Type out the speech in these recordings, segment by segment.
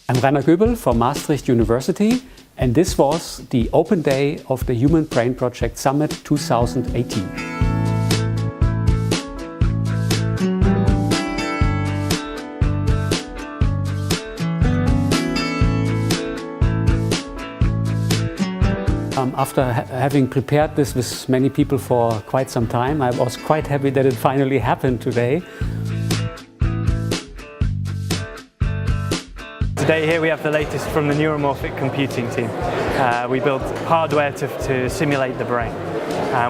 I'm Rainer Goebel from Maastricht University, and this was the open day of the Human Brain Project Summit 2018. After having prepared this with many people for quite some time, I was quite happy that it finally happened today. Today here we have the latest from the neuromorphic computing team. We built hardware to simulate the brain.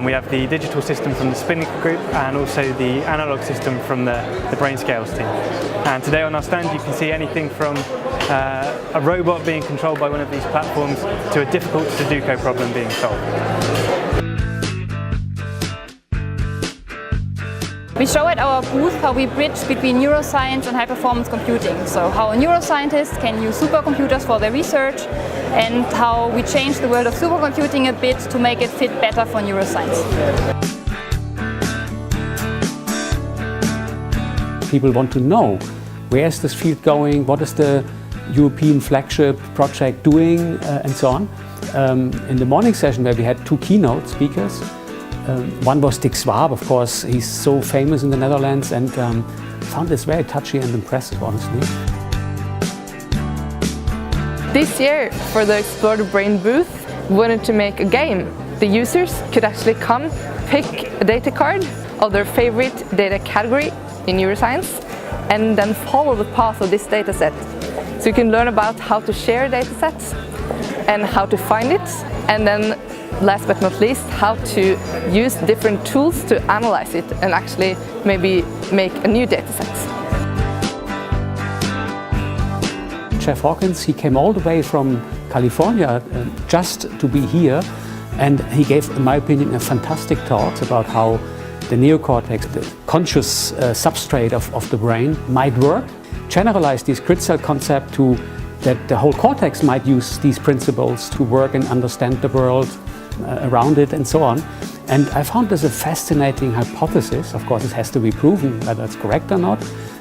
We have the digital system from the Spinnaker group and also the analog system from the brain scales team. And today on our stand you can see anything from a robot being controlled by one of these platforms to a difficult Sudoku problem being solved. We show at our booth how we bridge between neuroscience and high-performance computing. So how neuroscientists can use supercomputers for their research and how we change the world of supercomputing a bit to make it fit better for neuroscience. People want to know, where is this field going, what is the European flagship project doing, and so on. In the morning session where we had two keynote speakers, one was Dick Swaab, of course, he's so famous in the Netherlands, and found this very touchy and impressive, honestly. This year, for the Explore the Brain booth, we wanted to make a game. The users could actually come, pick a data card of their favorite data category in neuroscience, and then follow the path of this data set. So you can learn about how to share data sets and how to find it, and then last but not least, how to use different tools to analyze it and actually maybe make a new data set. Chef Hawkins, he came all the way from California just to be here, and he gave, in my opinion, a fantastic talk about how the neocortex, the conscious substrate of the brain, might work. Generalize this grid cell concept to that the whole cortex might use these principles to work and understand the world around it and so on. And I found this a fascinating hypothesis. Of course, it has to be proven whether it's correct or not,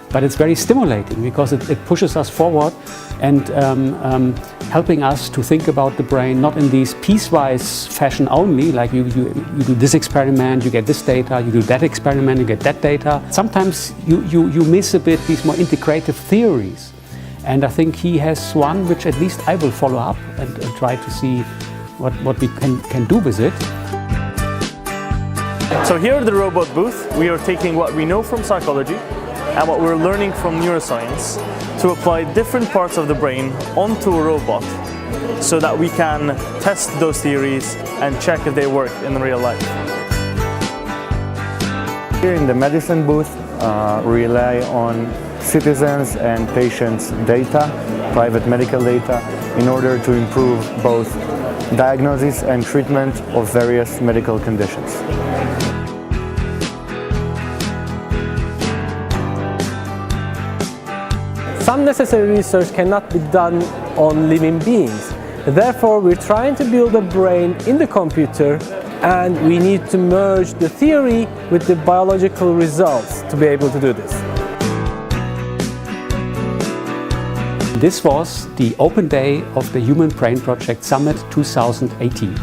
but it's very stimulating because it pushes us forward and helping us to think about the brain not in these piecewise fashion only, like you do this experiment, you get this data, you do that experiment, you get that data. Sometimes you miss a bit these more integrative theories. And I think he has one which at least I will follow up and try to see what we can do with it. So here at the robot booth, we are taking what we know from psychology and what we're learning from neuroscience to apply different parts of the brain onto a robot so that we can test those theories and check if they work in real life. Here in the medicine booth, we rely on citizens and patients' data, private medical data, in order to improve both diagnosis and treatment of various medical conditions. Some necessary research cannot be done on living beings. Therefore, we're trying to build a brain in the computer, and we need to merge the theory with the biological results to be able to do this. This was the open day of the Human Brain Project Summit 2018.